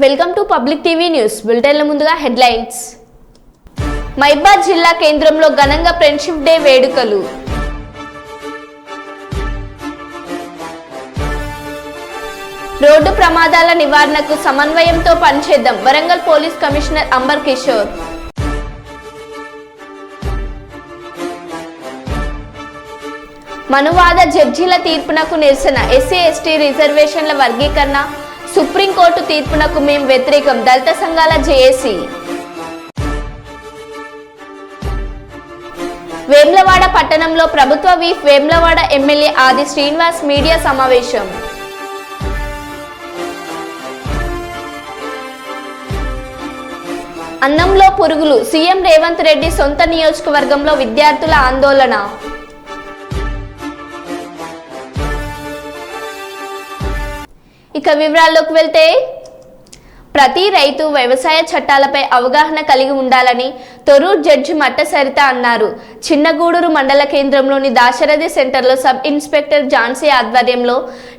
Welcome to public TV news బులెటిన్ల ముందుగా headlines. మైబాద్ జిల్లా కేంద్రంలో ఘనంగా ఫ్రెండ్షిప్ డే వేడుకలు. రోడ్డు ప్రమాదాల నివారణకు సమన్వయంతో పనిచేద్దాం వరంగల్ పోలీస్ కమిషనర్ అంబర్ కిషోర్. మనువాద జడ్జీల తీర్పునకు నిరసన, ఎస్సీ ఎస్టీ రిజర్వేషన్ల వర్గీకరణ సుప్రీంకోర్టు తీర్పునకు మేం వ్యతిరేకం, దళిత సంఘాల జేఏసీ. వేములవాడ పట్టణంలో ప్రభుత్వ వీప్ వేములవాడ ఎమ్మెల్యే ఆది శ్రీనివాస్ మీడియా సమావేశం. అన్నంలో పురుగులు, సీఎం రేవంత్ రెడ్డి సొంత నియోజకవర్గంలో విద్యార్థుల ఆందోళన. ఇక వివరాల్లోకి వెళ్తే, ప్రతి రైతు వ్యవసాయ చట్టాలపై అవగాహన కలిగి ఉండాలని తొర్రూరు జడ్జి మట్ట సరిత అన్నారు. చిన్నగూడూరు మండల కేంద్రంలోని దాశరథి సెంటర్లో సబ్ ఇన్స్పెక్టర్ ఝాన్సీ ఆధ్వర్యంలో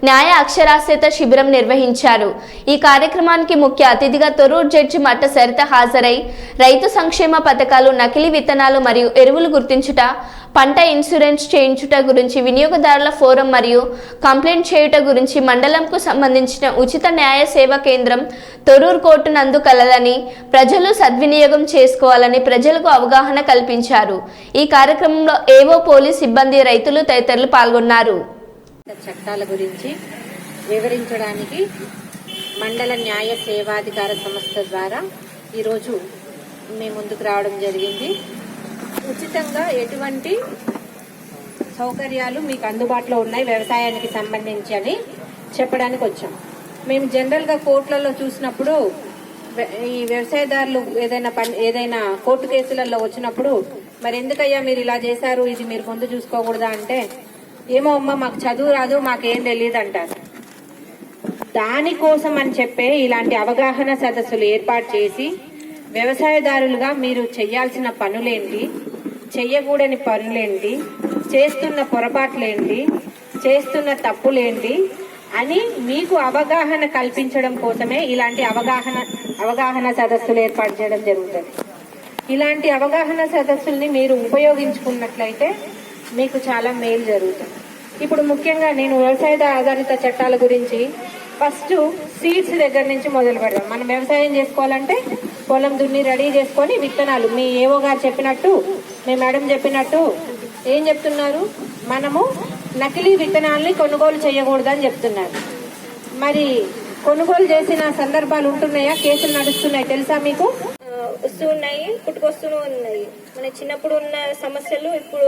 న్యాయ అక్షరాస్యత శిబిరం నిర్వహించారు. ఈ కార్యక్రమానికి ముఖ్య అతిథిగా తొర్రూరు జడ్జి మట్ట సరిత హాజరై రైతు సంక్షేమ పథకాలు, నకిలీ విత్తనాలు మరియు ఎరువులు గుర్తించుట, పంట ఇన్సూరెన్స్ చేయించుట గురించి, వినియోగదారుల ఫోరం మరియు కంప్లైంట్ చేయుట గురించి, మండలంకు సంబంధించిన ఉచిత న్యాయ సేవా కేంద్రం తొర్రూరు కోర్టు నందు కలదని, ప్రజలు సద్వినియోగం చేసుకోవాలని ప్రజలకు అవగాహన కల్పించారు. ఈ కార్యక్రమంలో ఏవో పోలీస్ సిబ్బంది, రైతులు తదితరులు పాల్గొన్నారు. చట్టాల గురించి వివరించడానికి మండల న్యాయ సేవాధికార సంస్థ ద్వారా ఈరోజు మేము ముందుకు రావడం జరిగింది. ఉచితంగా ఎటువంటి సౌకర్యాలు మీకు అందుబాటులో ఉన్నాయి వ్యవసాయానికి సంబంధించి అని చెప్పడానికి వచ్చాం. మేము జనరల్గా కోర్టులలో చూసినప్పుడు ఈ వ్యవసాయదారులు ఏదైనా కోర్టు కేసులలో వచ్చినప్పుడు మరి ఎందుకయ్యా మీరు ఇలా చేశారు, ఇది మీరు ముందు చూసుకోకూడదా అంటే, ఏమో అమ్మ మాకు చదువు రాదు, మాకేం తెలియదు అంటారు. దానికోసం అని చెప్పే ఇలాంటి అవగాహన సదస్సులు ఏర్పాటు చేసి వ్యవసాయదారులుగా మీరు చేయాల్సిన పనులేంటి, చెయ్యకూడని పనులేంటి, చేస్తున్న పొరపాట్లేంటి, చేస్తున్న తప్పులేంటి అని మీకు అవగాహన కల్పించడం కోసమే ఇలాంటి అవగాహన సదస్సులు ఏర్పాటు చేయడం జరుగుతుంది. ఇలాంటి అవగాహన సదస్సుల్ని మీరు ఉపయోగించుకున్నట్లయితే మీకు చాలా మేలు జరుగుతుంది. ఇప్పుడు ముఖ్యంగా నేను వ్యవసాయ ఆధారిత చట్టాల గురించి ఫస్ట్ సీడ్స్ దగ్గర నుంచి మొదలు పెడదాం. మనం వ్యవసాయం చేసుకోవాలంటే పొలం దున్ని రెడీ చేసుకొని విత్తనాలు, మీ ఏవో గారు చెప్పినట్టు, మీ మేడం చెప్పినట్టు ఏం చెప్తున్నారు, మనము నకిలీ విత్తనాలని కొనుగోలు చేయకూడదని చెప్తున్నారు. మరి కొనుగోలు చేసిన సందర్భాలు ఉంటున్నాయా, కేసులు నడుస్తున్నాయి తెలుసా మీకు? వస్తూ ఉన్నాయి, పుట్టుకొస్తూనే ఉన్నాయి. మన చిన్నప్పుడు ఉన్న సమస్యలు ఇప్పుడు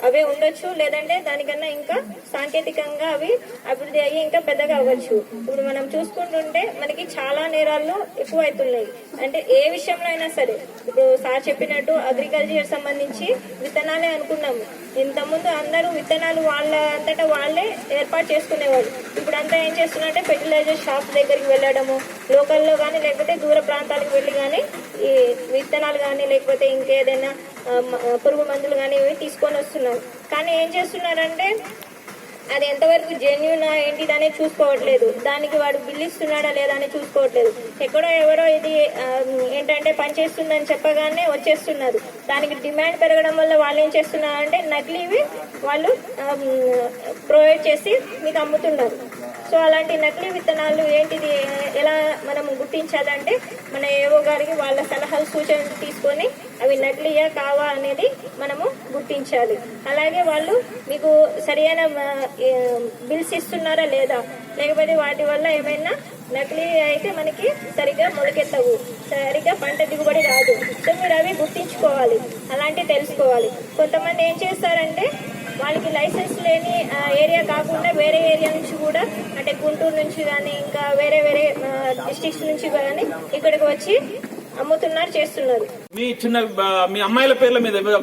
అవే ఉండొచ్చు, లేదంటే దానికన్నా ఇంకా సాంకేతికంగా అవి అభివృద్ధి అయ్యి ఇంకా పెద్దగా అవ్వచ్చు. ఇప్పుడు మనం చూసుకుంటుంటే మనకి చాలా నేరాలు ఎక్కువ అవుతున్నాయి. అంటే ఏ విషయంలో అయినా సరే, ఇప్పుడు సార్ చెప్పినట్టు అగ్రికల్చర్ సంబంధించి విత్తనాలే అనుకున్నాము. ఇంతకుముందు అందరూ విత్తనాలు వాళ్ళ అంతటా వాళ్ళే ఏర్పాటు చేసుకునేవాళ్ళు. ఇప్పుడు అంతా ఏం చేస్తున్నారంటే ఫెర్టిలైజర్ షాప్ దగ్గరికి వెళ్ళడము, లోకల్లో కానీ లేకపోతే దూర ప్రాంతాలకు వెళ్ళి కానీ ఈ విత్తనాలు కానీ లేకపోతే ఇంకేదైనా పురుగు మందులు కానీ తీసుకొని వస్తున్నారు. కానీ ఏం చేస్తున్నారంటే అది ఎంతవరకు జెన్యూన్ ఏంటిది అనేది చూసుకోవట్లేదు. దానికి వాడు బిల్ ఇస్తున్నాడా లేదా అని చూసుకోవట్లేదు. ఎక్కడో ఎవరో ఇది ఏంటంటే పనిచేస్తుందని చెప్పగానే వచ్చేస్తున్నారు. దానికి డిమాండ్ పెరగడం వల్ల వాళ్ళు ఏం చేస్తున్నారంటే నకిలీవి వాళ్ళు ప్రొవైడ్ చేసి మీకు అమ్ముతున్నారు. సో అలాంటి నకిలీ విత్తనాలు ఏంటిది ఎలా మనం గుర్తించాలంటే మన ఏవో గారికి వాళ్ళ సలహాలు సూచనలు తీసుకొని అవి నకిలీయా కావా అనేది మనము గుర్తించాలి. అలాగే వాళ్ళు మీకు సరైన బిల్స్ ఇస్తున్నారా లేదా, లేకపోతే వాటి వల్ల ఏమైనా నకిలీ అయితే మనకి సరిగ్గా మొలకెత్తవు, సరిగ్గా పంట దిగుబడి రాదు. సో మీరు అవి గుర్తించుకోవాలి, అలాంటివి తెలుసుకోవాలి. కొంతమంది ఏం చేస్తారంటే వాళ్ళకి లైసెన్స్ లేని ఏరియా కాకుండా వేరే ఏరియా నుంచి కూడా, అంటే గుంటూరు నుంచి కానీ ఇంకా వేరే డిస్ట్రిక్ట్స్ నుంచి కానీ ఇక్కడికి వచ్చి అమ్ముతున్నారు, చేస్తున్నారు. మీ అమ్మాయిల పేర్ల మీద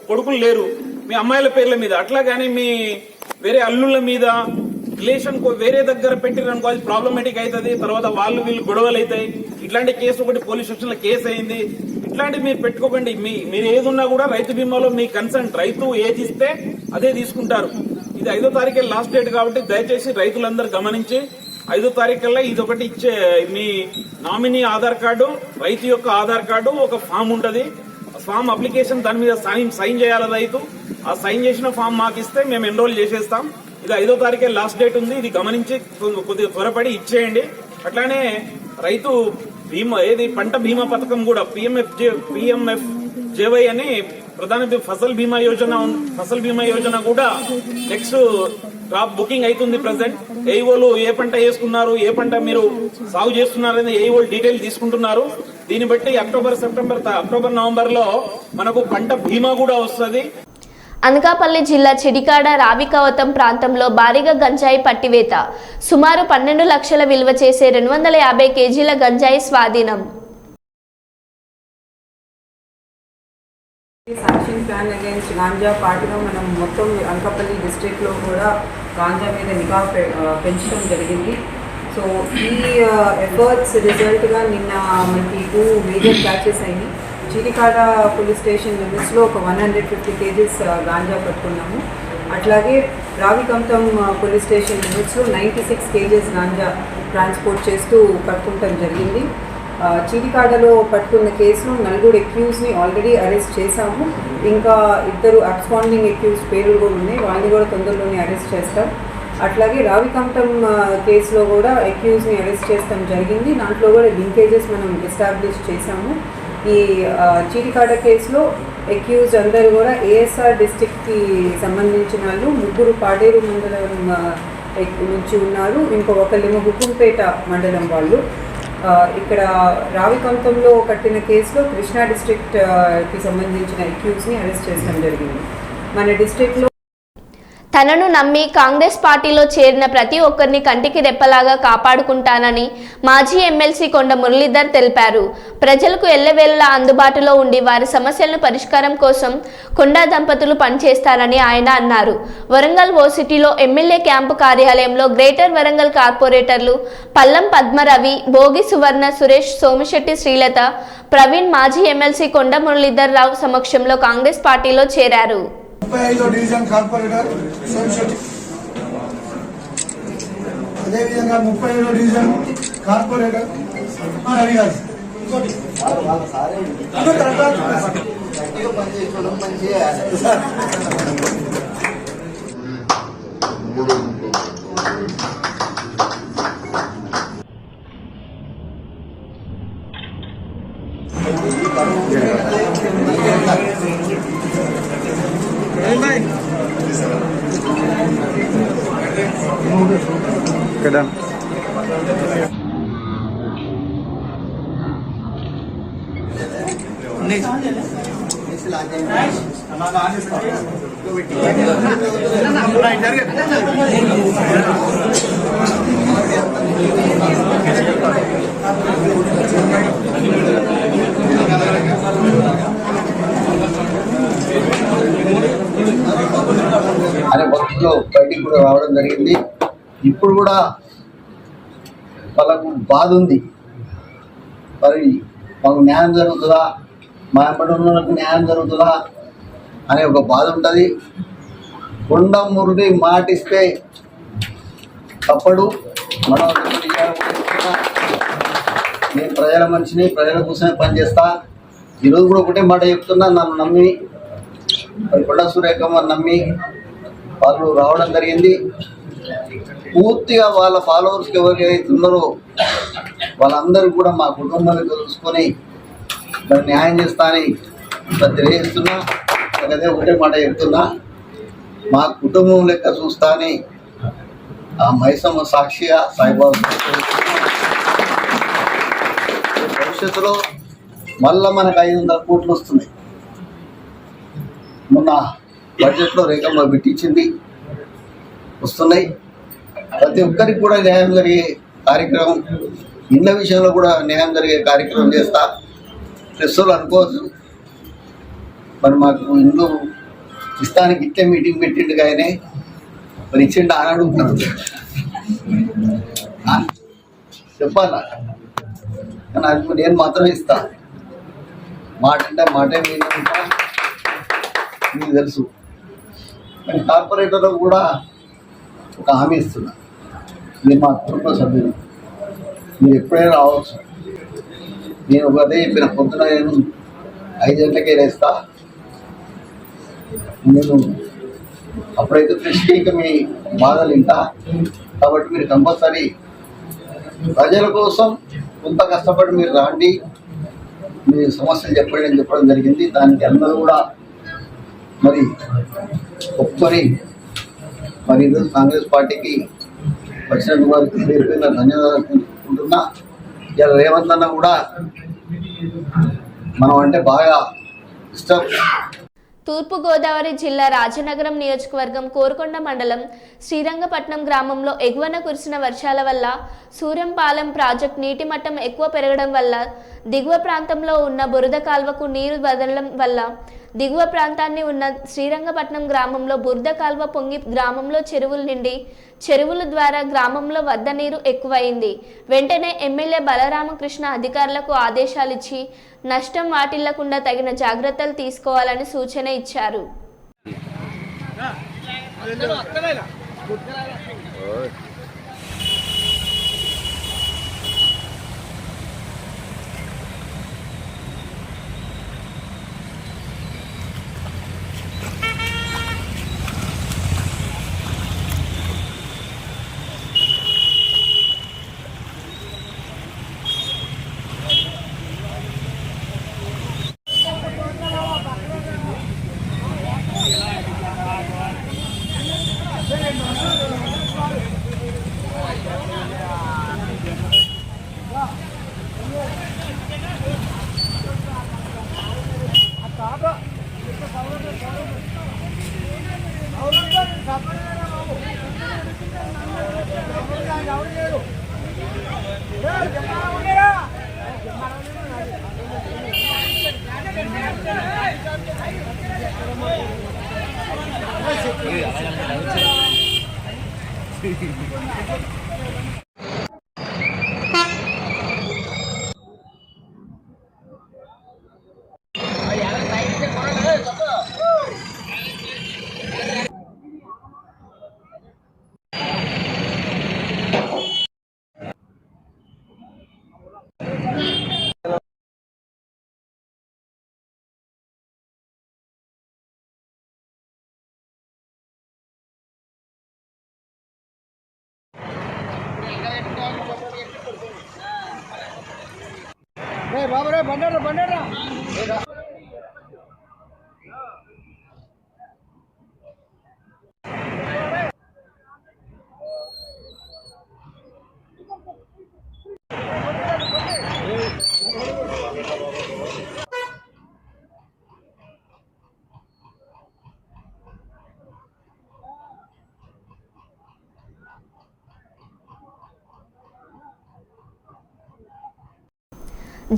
కొడుకులు లేరు, మీ అమ్మాయిల పేర్ల మీద అట్లా కానీ మీ వేరే అల్లుళ్ళ మీద రిలేషన్ వేరే దగ్గర పెట్టిరనుకో అది ప్రాబ్లమేటిక్ అవుతుంది. తర్వాత వీళ్ళు గొడవలు అవుతాయి. ఇట్లాంటి కేసు ఒకటి పోలీస్ స్టేషన్ లో కేసు అయింది. ఇట్లాంటివి మీరు పెట్టుకోకండి. మీరు ఏది ఉన్నా కూడా రైతు బీమాలో మీ కన్సెంట్, రైతు ఏది ఇస్తే అదే తీసుకుంటారు. ఇది 5వ తారీఖు లాస్ట్ డేట్ కాబట్టి దయచేసి రైతులందరూ గమనించి 5వ తారీఖు కల్లా ఇది ఒకటి ఇచ్చే మీ నామినీ ఆధార్ కార్డు, రైతు యొక్క ఆధార్ కార్డు, ఒక ఫామ్ ఉంటది. ఫామ్ అప్లికేషన్ దాని మీద సైన్ చేయాలి రైతు. ఆ సైన్ చేసిన ఫామ్ మాకు ఇస్తే మేము ఎన్రోల్ చేసేస్తాం. ఇది 5వ తారీఖే లాస్ట్ డేట్ ఉంది. ఇది గమనించి కొద్దిగా త్వరపడి ఇచ్చేయండి. అట్లానే రైతు బీమా పంట బీమా పథకం కూడా PMFJY అని ప్రధాన ఫసల్ బీమా యోజన కూడా నెక్స్ట్ క్రాప్ బుకింగ్ అవుతుంది. ప్రెసెంట్ ఏఈఓలు ఏ పంట వేసుకున్నారు, ఏ పంట మీరు సాగు చేస్తున్నారు అనేది ఏఈఓలు డీటెయిల్ తీసుకుంటున్నారు. దీన్ని బట్టి అక్టోబర్ నవంబర్ లో మనకు పంట బీమా కూడా వస్తుంది. అనకాపల్లి జిల్లా చిడికాడ రావికవతం ప్రాంతంలో భారీగా గంజాయి పట్టివేత. సుమారు 12 లక్షల విలువ చేసే 250 కేజీల గంజాయి స్వాధీనం. యాక్షన్ ప్లాన్ అగైన్స్ గాంజా పాటుగా మనం మొత్తం అనకాపల్లి డిస్ట్రిక్ట్లో కూడా గాంజా మీద నిఘా పెంచడం జరిగింది. సో ఈ ఎఫర్ట్స్ రిజల్ట్గా నిన్న మనకి 2 మేజర్ క్యాచెస్ అయ్యి చీరికాడ పోలీస్ స్టేషన్ లిమిట్స్లో ఒక 150 కేజీస్ గాంజా పట్టుకున్నాము. అట్లాగే రావికంతం పోలీస్ స్టేషన్ లిమిట్స్లో 96 కేజీస్ గాంజా ట్రాన్స్పోర్ట్ చేస్తూ పట్టుకుంటాం జరిగింది. చీరికాడలో పట్టుకున్న కేసులో 4 అక్యూజ్ని ఆల్రెడీ అరెస్ట్ చేశాము. ఇంకా 2 అబ్స్కాండింగ్ అక్యూజ్ పేర్లు కూడా ఉన్నాయి, వాళ్ళని కూడా తొందరలోనే అరెస్ట్ చేస్తాం. అట్లాగే రావికంఠం కేసులో కూడా అక్యూజ్ని అరెస్ట్ చేస్తాం జరిగింది. దాంట్లో కూడా లింకేజెస్ మనం ఎస్టాబ్లిష్ చేశాము. ఈ చీరికాడ కేసులో అక్యూజ్ అందరూ కూడా ఏఎస్ఆర్ డిస్ట్రిక్ట్కి సంబంధించిన వాళ్ళు, 3 పాడేరు మండలం నుంచి ఉన్నారు, ఒకళ్ళేమో హుకుంపేట మండలం వాళ్ళు. ఇక్కడ రావికంఠంలో కట్టిన కేసులో కృష్ణా డిస్ట్రిక్ట్కి సంబంధించిన అక్యూజ్ని అరెస్ట్ చేయడం జరిగింది. మన డిస్ట్రిక్ట్లో తనను నమ్మి కాంగ్రెస్ పార్టీలో చేరిన ప్రతి ఒక్కరిని కంటికి రెప్పలాగా కాపాడుకుంటానని మాజీ ఎమ్మెల్సీ కొండ మురళీధర్ తెలిపారు. ప్రజలకు ఎల్లవేళలా అందుబాటులో ఉండి వారి సమస్యలను పరిష్కారం కోసం కొండా దంపతులు పనిచేస్తారని ఆయన అన్నారు. వరంగల్ ఓసిటీలో ఎమ్మెల్యే క్యాంపు కార్యాలయంలో గ్రేటర్ వరంగల్ కార్పొరేటర్లు పల్లం పద్మరవి, భోగి సువర్ణ, సురేష్, సోమిశెట్టి శ్రీలత, ప్రవీణ్ మాజీ ఎమ్మెల్సీ కొండ మురళీధర్ రావు సమక్షంలో కాంగ్రెస్ పార్టీలో చేరారు. 35వ డివిజన్ కార్పొరేటర్ సోమిశెట్టి, అదేవిధంగా 37వ డివిజన్ కార్పొరేటర్ రవి గారు. Kadang. అనే భక్తులు బయటికి కూడా రావడం జరిగింది. ఇప్పుడు కూడా వాళ్ళకు బాధ ఉంది, మరి మాకు న్యాయం జరుగుతుందా, మా ఎప్పటి ఉన్నకు న్యాయం జరుగుతుందా అనే ఒక బాధ ఉంటుంది. కొండ మురళి మాటిస్తే తప్పడు. మనం నేను ప్రజల మనిషిని, ప్రజల కోసమే పనిచేస్తా. ఈరోజు కూడా ఒకటే మాట చెప్తున్నా, నన్ను నమ్మి మరి కొండ సురేఖమ్మ నమ్మి వాళ్ళు రావడం జరిగింది. పూర్తిగా వాళ్ళ ఫాలోవర్స్కి ఎవరైతే ఉన్నారో వాళ్ళందరూ కూడా మా కుటుంబాన్ని తెలుసుకొని దాన్ని న్యాయం చేస్తా అని తెలియజేస్తున్నా. అదే ఒకటే మాట చెప్తున్నా, మా కుటుంబం లెక్క చూస్తా అని ఆ మైసమ్మ సాక్షిగా సాయిబాబా భవిష్యత్తులో మళ్ళా మనకు 500 కోట్లు వస్తున్నాయి. మొన్న బడ్జెట్లో రేఖమ్మ పెట్టించింది, వస్తున్నాయి. ప్రతి ఒక్కరికి కూడా న్యాయం జరిగే కార్యక్రమం, ఇళ్ళ విషయంలో కూడా న్యాయం జరిగే కార్యక్రమం చేస్తా. ప్రెస్సులు అనుకోవచ్చు, మరి మాకు ఇల్లు ఇస్తానికి ఇట్లే మీటింగ్ పెట్టిండు కానీ మరి ఇచ్చిండు అని అడుగుతున్నారు. చెప్పాలా? కానీ అది నేను మాత్రమే ఇస్తా. మాట అంటే మాటే మీద మీకు తెలుసు. కానీ కార్పొరేటర్లకు కూడా ఒక హామీ ఇస్తున్నా, మీరు మా కుటుంబ సభ్యులు, మీరు ఎప్పుడైనా రావచ్చు. నేను అదే చెప్పిన పొద్దున నేను 5 గంటలకే లేస్తా. నేను అప్పుడైతే ఫ్రెష్గా మీ బాధలు వింటా. కాబట్టి మీరు కంపల్సరీ ప్రజల కోసం కొంత కష్టపడి మీరు రాండి, మీ సమస్యలు చెప్పండి అని చెప్పడం జరిగింది. దానికి అందరూ కూడా మరి ఒప్పుకొని మరి ఈరోజు కాంగ్రెస్ పార్టీకి వచ్చినట్టు వారికి పేరు పేరున ధన్యవాదాలు తెలుపుకుంటున్నా. ఇలా రేవంత్ అన్న కూడా మనం అంటే బాగా ఇష్టం. తూర్పుగోదావరి జిల్లా రాజనగరం నియోజకవర్గం కోరుకొండ మండలం శ్రీరంగపట్నం గ్రామంలో ఎగువన కురిసిన వర్షాల వల్ల సూర్యంపాలెం ప్రాజెక్టు నీటి మట్టం ఎక్కువ పెరగడం వల్ల దిగువ ప్రాంతంలో ఉన్న బురద కాల్వకు నీరు వదలడం వల్ల దిగువ ప్రాంతాన్ని ఉన్న శ్రీరంగపట్నం గ్రామంలో బురద కాల్వ పొంగి గ్రామంలో చెరువులు నిండి చెరువుల ద్వారా గ్రామంలో వద్ద నీరు ఎక్కువైంది. వెంటనే ఎమ్మెల్యే బలరామకృష్ణ అధికారులకు ఆదేశాలిచ్చి నష్టం వాటిల్లకుండా తగిన జాగ్రత్తలు తీసుకోవాలని సూచన ఇచ్చారు.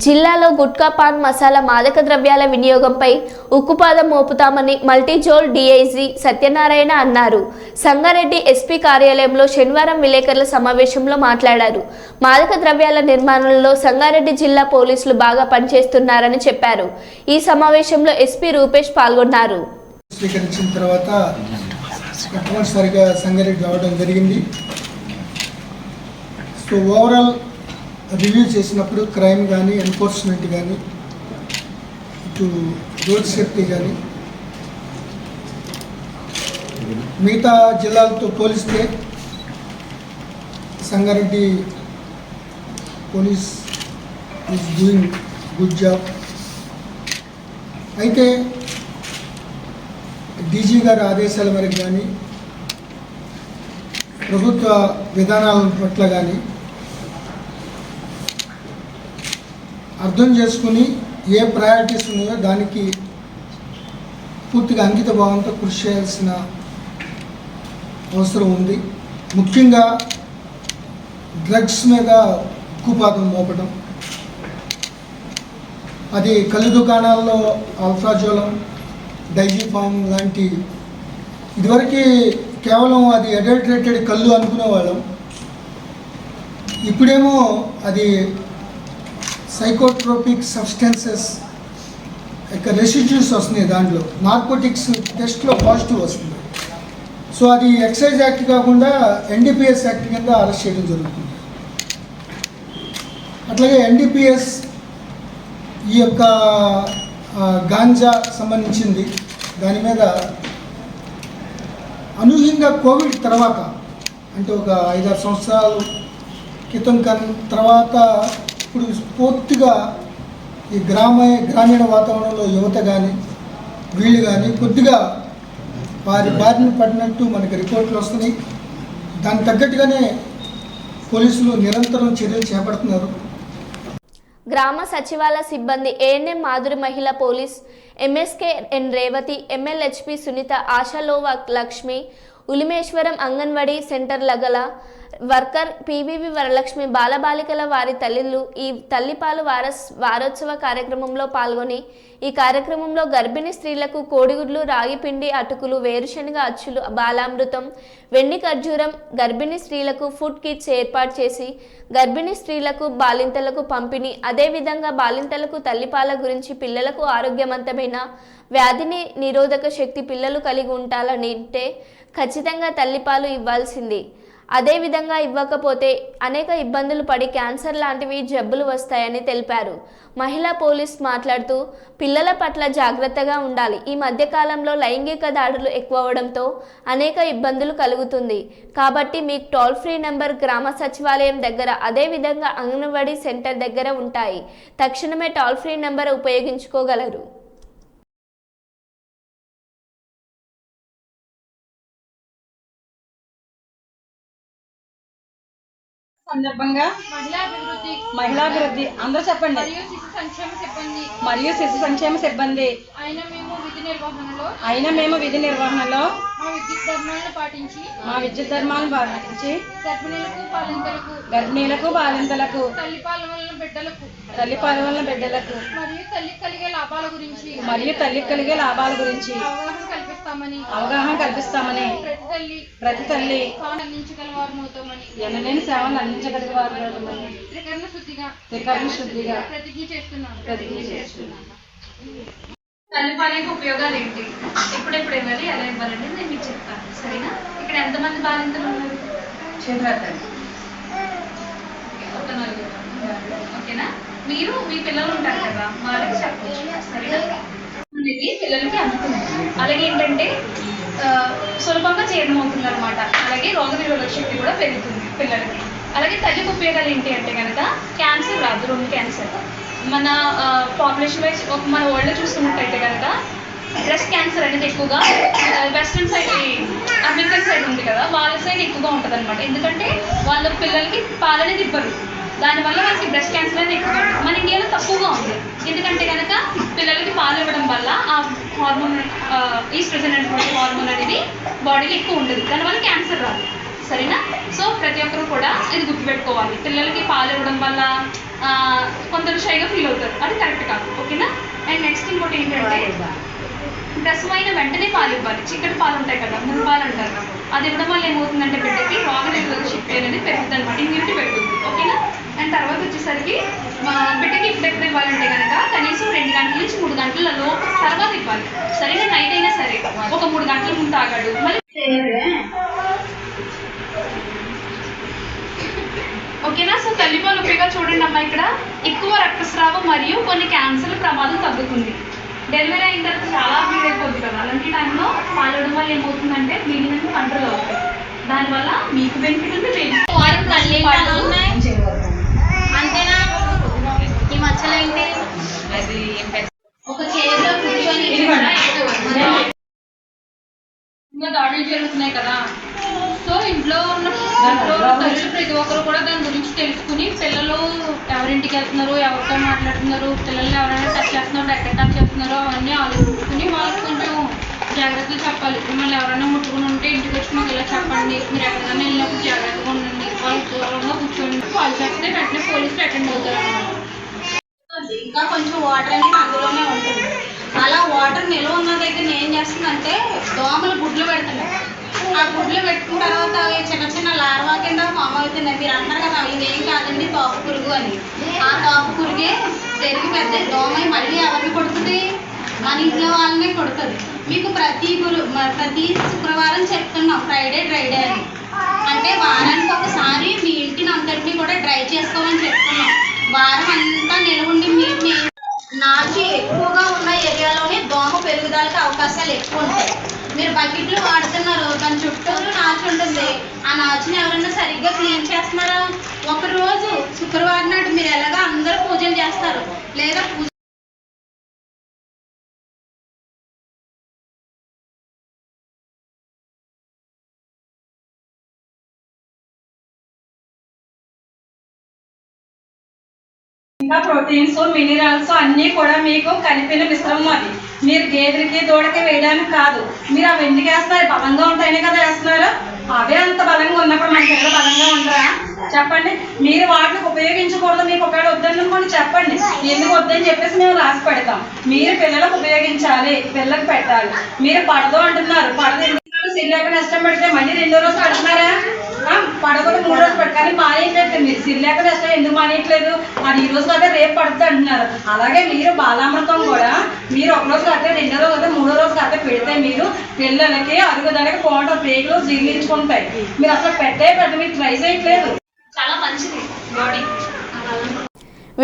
జిల్లాలో గుట్కా పాన్ మసాలా మాదక ద్రవ్యాల వినియోగంపై ఉక్కుపాదం మోపుతామని మల్టీజోల్ డీఐజీ సత్యనారాయణ అన్నారు. సంగారెడ్డి ఎస్పీ కార్యాలయంలో శనివారం విలేకరుల సమావేశంలో మాట్లాడారు. మాదక ద్రవ్యాల నిర్మాణంలో సంగారెడ్డి జిల్లా పోలీసులు బాగా పనిచేస్తున్నారని చెప్పారు. ఈ సమావేశంలో ఎస్పీ రూపేష్ పాల్గొన్నారు. స్వీకరించిన తర్వాత మొట్టమొదటిసారిగా సంగారెడ్డి రావడం జరిగింది. సో ఓవరాల్ రివ్యూ చేసినప్పుడు క్రైమ్ కానీ ఎన్ఫోర్స్మెంట్ కానీ ఇటు రోడ్ సేఫ్టీ కానీ మిగతా జిల్లాలతో పోలిస్తే Sangareddy police is doing good job. అయితే డీజీ గారి ఆదేశాల మేరకు కానీ ప్రభుత్వ విధానాల పట్ల కానీ అర్థం చేసుకుని ఏ ప్రయారిటీస్ ఉన్నాయో దానికి పూర్తిగా అంకిత భావంతో కృషి చేయాల్సిన అవసరం ఉంది. ముఖ్యంగా డ్రగ్స్ మీద ఉక్కుపాదం మోపడం, అది కళ్ళు దుకాణాల్లో అల్ఫాజోలం, డైజిఫామ్ లాంటి ఇదివరకు కేవలం అది అడల్టరేటెడ్ కళ్ళు అనుకునేవాళ్ళం. ఇప్పుడేమో అది సైకోట్రోపిక్ సబ్స్టెన్సెస్ యొక్క రెసిడ్యూస్ వస్తున్నాయి. దాంట్లో నార్కోటిక్స్ టెస్ట్లో పాజిటివ్ వస్తుంది. సో అది ఎక్సైజ్ యాక్ట్ కాకుండా ఎన్డీపీఎస్ యాక్ట్ కింద అరెస్ట్ చేయడం జరుగుతుంది. అట్లాగే ఎన్డీపీఎస్ ఈ యొక్క గాంజా సంబంధించింది దాని మీద అనూహ్యంగా కోవిడ్ తర్వాత అంటే ఒక 5-6 సంవత్సరాల క్రితం తర్వాత ఇప్పుడు పూర్తిగా ఈ గ్రామీణ వాతావరణంలో యువత కానీ వీళ్ళు కానీ కొద్దిగా బారిన పడినట్టు మనకి రిపోర్ట్లు వస్తున్నాయి. దానికి తగ్గట్టుగానే పోలీసులు నిరంతరం చర్యలు చేపడుతున్నారు. గ్రామ సచివాలయ సిబ్బంది ఏఎన్ఎం మాధురి మహిళా police MSK N Revathi MLHP Sunitha ఆశాలోవ లక్ష్మి ఉలిమేశ్వరం అంగన్వాడీ సెంటర్ లగల వర్కర్ పివివి వరలక్ష్మి బాలబాలికల వారి తల్లిలు ఈ తల్లిపాలు వారోత్సవ కార్యక్రమంలో పాల్గొని ఈ కార్యక్రమంలో గర్భిణీ స్త్రీలకు కోడిగుడ్లు రాగిపిండి అటుకులు వేరుశనగ అచ్చులు బాలామృతం వెండి ఖర్జూరం గర్భిణీ స్త్రీలకు ఫుడ్ కిట్స్ ఏర్పాటు చేసి గర్భిణీ స్త్రీలకు బాలింతలకు పంపిణీ అదేవిధంగా బాలింతలకు తల్లిపాల గురించి పిల్లలకు ఆరోగ్యవంతమైన వ్యాధిని నిరోధక శక్తి పిల్లలు కలిగి ఉండాలంటే ఖచ్చితంగా తల్లిపాలు ఇవ్వాల్సింది. అదేవిధంగా ఇవ్వకపోతే అనేక ఇబ్బందులు పడి క్యాన్సర్ లాంటివి జబ్బులు వస్తాయని తెలిపారు. మహిళా పోలీస్ మాట్లాడుతూ పిల్లల పట్ల జాగ్రత్తగా ఉండాలి. ఈ మధ్యకాలంలో లైంగిక దాడులు ఎక్కువ అవడంతో అనేక ఇబ్బందులు కలుగుతుంది. కాబట్టి మీకు టోల్ ఫ్రీ నెంబర్ గ్రామ సచివాలయం దగ్గర అదేవిధంగా అంగన్వాడీ సెంటర్ దగ్గర ఉంటాయి. తక్షణమే టోల్ ఫ్రీ నెంబర్ ఉపయోగించుకోగలరు. సందర్భంగా మహిళాభివృద్ధి అందరూ చెప్పండి మరియు శిశు సంక్షేమ సిబ్బంది అయినా మేము విధి నిర్వహణలో మా విద్యుత్ ధర్మాలను పాటించి గర్భిణీలకు బాలింతలకు తల్లిపాల వలన బిడ్డలకు మరియు తల్లికి కలిగే లాభాల గురించి అవగాహన కల్పిస్తామని ప్రతి తల్లి ఎనలేని సేవలు అందించగలిగే వారు త్రికరణ శుద్ధిగా ప్రతిజ్ఞ చేస్తున్నాను. తల్లిపాలకి ఉపయోగాలు ఏంటి, ఎప్పుడెప్పుడు ఇవ్వాలి, ఎలా ఇవ్వాలంటే నేను మీకు చెప్తాను. సరేనా? ఇక్కడ ఎంతమంది బాలింతలు ఉన్నారు? ఒక 4. ఓకేనా? మీరు మీ పిల్లలు ఉంటారు కదా, వాళ్ళకి చెప్పవచ్చు. సరేనా? పిల్లలకి అందుతుంది. అలాగే ఏంటంటే సులభంగా జీర్ణం అవుతుంది అనమాట. అలాగే రోగనిరోధక శక్తి కూడా పెరుగుతుంది పిల్లలకి. అలాగే తల్లికి ఉపయోగాలు ఏంటి అంటే కనుక క్యాన్సర్ రాదు. 2 క్యాన్సర్ మన పాపులేషన్ వైజ్ మన వరల్డ్లో చూసుకున్నట్టయితే కనుక బ్రెస్ట్ క్యాన్సర్ అనేది ఎక్కువగా వెస్ట్రన్ సైడ్ అమెరికన్ సైడ్ ఉంది కదా, వాళ్ళ సైడ్ ఎక్కువగా ఉంటుంది అనమాట. ఎందుకంటే వాళ్ళ పిల్లలకి పాలనేది ఇవ్వరు, దానివల్ల వాళ్ళకి బ్రెస్ట్ క్యాన్సర్ అనేది ఎక్కువగా ఉంటుంది. మన ఇండియాలో తక్కువగా ఉంది. ఎందుకంటే కనుక పిల్లలకి పాలు ఇవ్వడం వల్ల ఆ హార్మోన్ ఈస్ట్రోజన్ అనేటువంటి హార్మోన్ అనేది బాడీలో ఎక్కువ ఉంటుంది, దానివల్ల క్యాన్సర్ రాదు. సరేనా? సో ప్రతి ఒక్కరు కూడా ఇది గుర్తుపెట్టుకోవాలి. పిల్లలకి పాలు ఇవ్వడం వల్ల కొందరు షైగా ఫీల్ అవుతారు, అది కరెక్ట్ కాదు. ఓకేనా? అండ్ నెక్స్ట్ ఇంకోటి ఏంటంటే ప్రసవమైన వెంటనే పాలు ఇవ్వాలి. చిక్కటి పాలు ఉంటాయి కదా, మున్పాలు అంటారు, అది ఇవ్వడం వల్ల ఏమవుతుందంటే బిడ్డకి రోగనిరోధక శక్తి అనేది పెరుగుతుంది అనమాట, ఇమ్యూనిటీ పెరుగుతుంది. ఓకేనా? అండ్ తర్వాత వచ్చేసరికి బిడ్డకి ఇప్పుడు ఇవ్వాలంటే కనుక కనీసం 2 గంటల నుంచి 3 గంటల లోపు తర్వాత ఇవ్వాలి. సరేనా? నైట్ అయినా సరే ఒక 3 గంటల ముందు తాగాడు మళ్ళీ. ఓకేనా? సో తల్లిపాలు ఉపయోగాలు చూడండి అమ్మా. ఇక్కడ ఎక్కువ రక్తస్రావం మరియు కొన్ని క్యాన్సర్ల ప్రమాదం తగ్గుతుంది. డెలివరీ అయిన తర్వాత చాలా బ్లీడ్ అయిపోతుంది కదా, అలాంటి టైంలో పాలు ఇవ్వడం వల్ల ఏమవుతుందంటే బ్లీడింగ్ అనేది కంట్రోల్ అవుతుంది. దానివల్ల మీకు బెనిఫిట్ ఉంది. అంతేనా? ఈ మచ్చలు ఏంటి? ఒక చైర్లో కూర్చొని దాడులు జరుగుతున్నాయి కదా, సో ఇంట్లో ఉన్న తల్లులు ప్రతి ఒక్కరు కూడా దాని గురించి తెలుసుకుని పిల్లలు ఎవరింటికి వెళ్తున్నారు, ఎవరితో మాట్లాడుతున్నారు, పిల్లల్ని ఎవరైనా టచ్ చేస్తున్నారు, ఎక్కడ టచ్ చేస్తున్నారో అవన్నీ ఆలోచించుకుని వాళ్ళకి కొంచెం జాగ్రత్తలు చెప్పాలి. మిమ్మల్ని ఎవరైనా ముట్టుకుని ఉంటే ఇంటికి వచ్చి మాకు ఇలా చెప్పండి, మీరు ఎక్కడికైనా వెళ్ళినప్పుడు జాగ్రత్తగా ఉండండి, వాళ్ళు దూరంగా కూర్చోండి. వాళ్ళు చెప్తే వెంటనే పోలీసులు అటెండ్ అవుతారు. ఇంకా కొంచెం వాటర్ అనేది అందులోనే ఉంటుంది. అలా వాటర్ నిల్వ ఉన్న దగ్గర ఏం చేస్తుందంటే దోమలు గుడ్లు పెడుతున్నాయి. ఆ గుడ్లు పెట్టుకున్న తర్వాత అవి చిన్న చిన్న లార్వా కింద ఫామ్ అవుతున్నాయి. మీరు అంటారు కదా ఇదేం కాదండి తోక పురుగు అని. ఆ తోక పురుగే పెరిగి పెద్ద దోమ మళ్ళీ ఎవరిని కొడుతుంది? మన ఇంట్లో వాళ్ళనే కొడుతుంది. మీకు ప్రతి శుక్రవారం చెప్తున్నాం ఫ్రైడే డ్రైడే అని, అంటే వారానికి ఒకసారి మీ ఇంటిని అంతటినీ కూడా డ్రై చేసుకోమని చెప్తున్నాం. వారం అంతా నిలవండి. మీ నాచు ఎక్కువగా ఉన్న ఏరియాలోనే దోమ పెరుగుదలకు అవకాశాలు ఎక్కువ ఉంటాయి. మీరు బకెట్లు వాడుతున్నారు, దాని చుట్టూరు నాచు ఉంటుంది. ఆ నాచుని ఎవరైనా సరిగ్గా క్లీన్ చేస్తున్నారా? ఒకరోజు శుక్రవారం నాడు మీరు ఎలాగా అందరూ పూజలు చేస్తారు, లేదా ఇంకా ప్రోటీన్స్ మినరల్స్ అన్నీ కూడా మీకు కలిపిన మిశ్రమం. అది మీరు గేదెలకి దూడకి వేయడానికి కాదు. మీరు అవి ఎందుకు వేస్తారు? బలంగా ఉంటాయనే కదా వేస్తున్నారు. అవే అంత బలంగా ఉన్నప్పుడు మన పిల్లలు బలంగా ఉంటారా చెప్పండి? మీరు వాటిని ఉపయోగించకూడదు. మీకు ఒకవేళ వద్దనుకోండి చెప్పండి, ఎందుకు వద్దని చెప్పేసి మేము రాసి పెడతాం. మీరు పిల్లలకు ఉపయోగించాలి, పిల్లలకు పెట్టాలి. మీరు పడదు అంటున్నారు, పడదు సిరిలేక నష్టం పెడితే మళ్ళీ 2వ రోజు అడుగుతున్నారా? పడగలు 3 రోజులు పెట్టాలి మానేయట్లేదు. మీరు సిరిలేక నష్టం ఎందుకు మానేయట్లేదు? అది ఈ రోజు కాక రేపు పడుతుంది అంటున్నారు. అలాగే మీరు బాలామృతం కూడా మీరు 1 రోజు కాక 2వ రోజు కాక 3వ రోజు కాక పెడితే మీరు పిల్లలకి అరుగుదలకి పోవడం పేగులు జీర్ణించుకుంటాయి. మీరు అసలు మీరు ట్రై చేయట్లేదు. చాలా మంచిది బాడీ.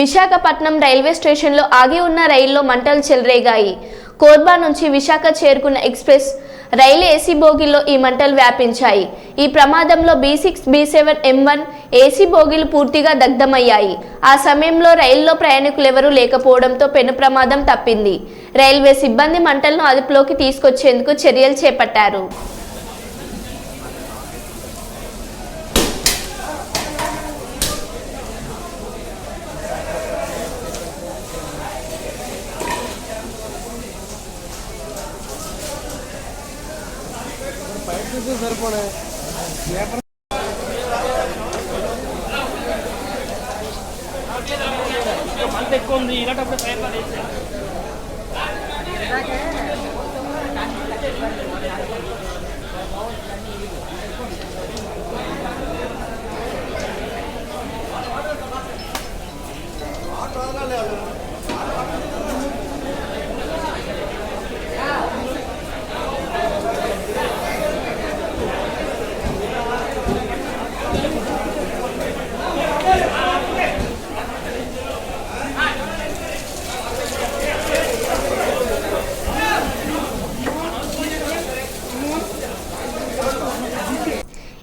విశాఖపట్నం రైల్వే స్టేషన్లో ఆగి ఉన్న రైల్లో మంటలు చెలరేగాయి. కోర్బా నుంచి విశాఖ చేరుకున్న ఎక్స్ప్రెస్ రైలు ఏసీ బోగిల్లో ఈ మంటలు వ్యాపించాయి. ఈ ప్రమాదంలో B6, B7, M1 ఏసీ బోగీలు పూర్తిగా దగ్ధమయ్యాయి. ఆ సమయంలో రైల్లో ప్రయాణికులెవరూ లేకపోవడంతో పెను ప్రమాదం తప్పింది. రైల్వే సిబ్బంది మంటలను అదుపులోకి తీసుకొచ్చేందుకు చర్యలు చేపట్టారు.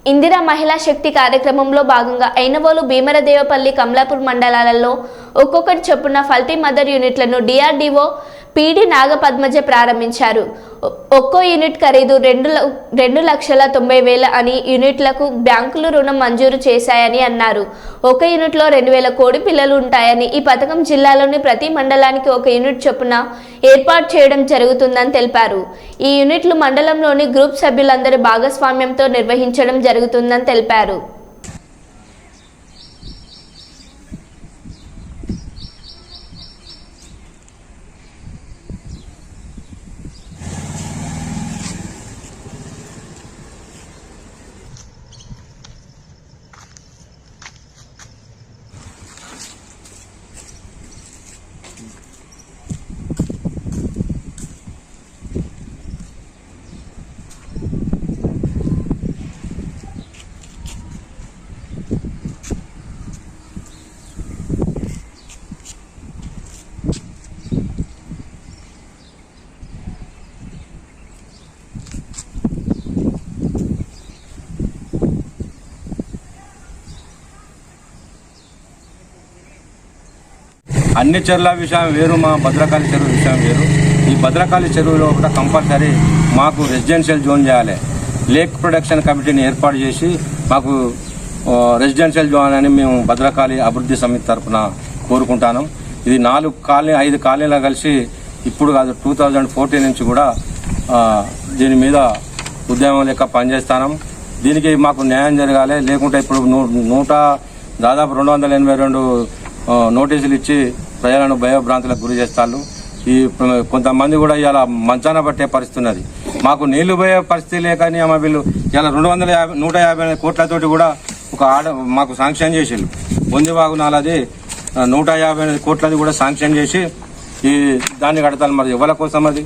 ఇందిరా మహిళా శక్తి కార్యక్రమంలో భాగంగా ఐనవోలు, భీమరదేవపల్లి, కమలాపూర్ మండలాలలో ఒక్కొక్కటి చొప్పున ఫల్టీ మదర్ యూనిట్లను DRDO PD నాగపద్మజ ప్రారంభించారు. ఒక్కో యూనిట్ ఖరీదు 2,90,000 అని యూనిట్లకు బ్యాంకులు రుణం మంజూరు చేశాయని అన్నారు. ఒక యూనిట్లో 2,000 కోడి పిల్లలు ఉంటాయని, ఈ పథకం జిల్లాలోని ప్రతి మండలానికి 1 యూనిట్ చొప్పున ఏర్పాటు చేయడం జరుగుతుందని తెలిపారు. ఈ యూనిట్లు మండలంలోని గ్రూప్ సభ్యులందరి భాగస్వామ్యంతో నిర్వహించడం జరుగుతుందని తెలిపారు. అన్ని చెరువుల విషయం వేరు, మా భద్రకాళి చెరువు విషయం వేరు. ఈ భద్రకాళి చెరువులో కూడా కంపల్సరీ మాకు రెసిడెన్షియల్ జోన్ చేయాలి. లేక్ ప్రొడక్షన్ కమిటీని ఏర్పాటు చేసి మాకు రెసిడెన్షియల్ జోన్ అని మేము భద్రకాళి అభివృద్ధి సమితి తరఫున కోరుకుంటాను. ఇది 4 కాలనీ 5 కాలనీలు కలిసి ఇప్పుడు కాదు 2014 నుంచి కూడా దీని మీద ఉద్యమం లెక్క పనిచేస్తాం. దీనికి మాకు న్యాయం జరగాలి. లేకుంటే ఇప్పుడు దాదాపు 282 నోటీసులు ఇచ్చి ప్రజలను భయభ్రాంతులకు గురి చేస్తారు. ఈ కొంతమంది కూడా ఇలా మంచాన పట్టే పరిస్థితి ఉన్నది. మాకు నీళ్లు పోయే పరిస్థితి లేకని వీళ్ళు ఇలా 150 కోట్లతోటి కూడా మాకు శాంక్షన్ చేసిళ్ళు. బొందివాగు నాలది 150 కోట్లది కూడా శాంక్షన్ చేసి ఈ దాన్ని కడతాను. మరి ఎవరి కోసం అది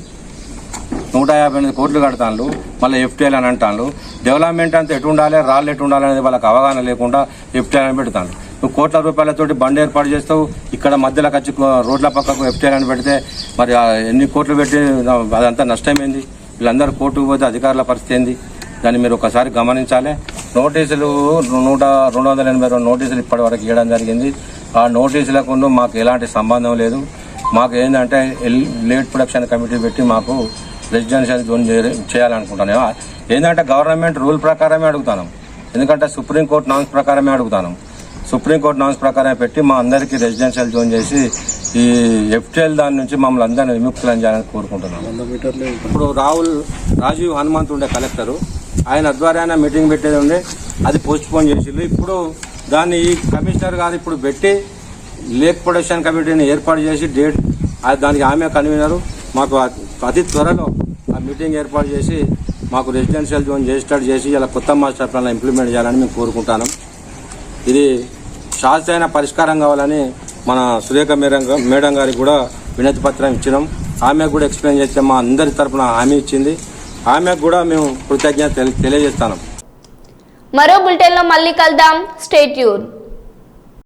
158 కోట్లు కడతాను, మళ్ళీ ఎఫ్టీఎల్ అని అంటాను. డెవలప్మెంట్ అంతా ఎటు ఉండాలి, రాళ్ళు ఎటు ఉండాలి అనేది వాళ్ళకి అవగాహన లేకుండా ఎఫ్టీఎల్ అని పెడతాను. నువ్వు కోట్ల రూపాయలతోటి బండి ఏర్పాటు చేస్తావు, ఇక్కడ మధ్యలోకి వచ్చి రోడ్ల పక్కకు ఎఫ్టీఎల్ అని పెడితే మరి ఎన్ని కోట్లు పెట్టి అదంతా నష్టమైంది. వీళ్ళందరూ కోర్టుకు పోతే అధికారుల పరిస్థితి ఏంది, దాన్ని మీరు ఒకసారి గమనించాలి. నోటీసులు 282 నోటీసులు ఇప్పటి వరకు ఇవ్వడం జరిగింది. ఆ నోటీసులకు మాకు ఎలాంటి సంబంధం లేదు. మాకు ఏంటంటే లేట్ ప్రొడక్షన్ కమిటీ పెట్టి మాకు రెసిడెన్షియల్ జోన్ చేయాలనుకుంటున్నాం. ఏంటంటే గవర్నమెంట్ రూల్ ప్రకారమే అడుగుతాం, ఎందుకంటే సుప్రీంకోర్టు నామ్స్ ప్రకారమే అడుగుతాం. సుప్రీంకోర్టు నామ్స్ ప్రకారమే పెట్టి మా అందరికీ రెసిడెన్షియల్ జోన్ చేసి ఈ ఎఫ్టీఎల్ దాని నుంచి మమ్మల్ని అందరినీ విముక్తులను చేయాలని కోరుకుంటున్నాం. ఇప్పుడు రాజీవ్ హనుమంత్ ఉండే కలెక్టరు, ఆయన ద్వారా మీటింగ్ పెట్టేది ఉండే, అది పోస్ట్ పోన్ చేసిండ్రు. ఇప్పుడు దాన్ని ఈ కమిషనర్ గారు ఇప్పుడు పెట్టి లేక్ ప్రొడక్షన్ కమిటీని ఏర్పాటు చేసి దానికి ఆమె కన్వీనరు. మాకు అతి త్వరలో ఆ మీటింగ్ ఏర్పాటు చేసి మాకు రెసిడెన్షియల్ జోన్ రిజిస్టర్ చేసి ఇలా కొత్త మాస్టర్ ప్లాన్ ఇంప్లిమెంట్ చేయాలని మేము కోరుకుంటాను. ఇది శాశ్వతమైన పరిష్కారం కావాలని మన సురేఖ మేడం గారికి కూడా వినతి పత్రం ఇచ్చినాం. ఆమెకు కూడా ఎక్స్ప్లెయిన్ చేస్తే మా అందరి తరఫున హామీ ఇచ్చింది. ఆమెకు కూడా మేము కృతజ్ఞత తెలియజేస్తాం. మరో బులెటిన్లో మళ్ళీ కలుద్దాం. Stay tune.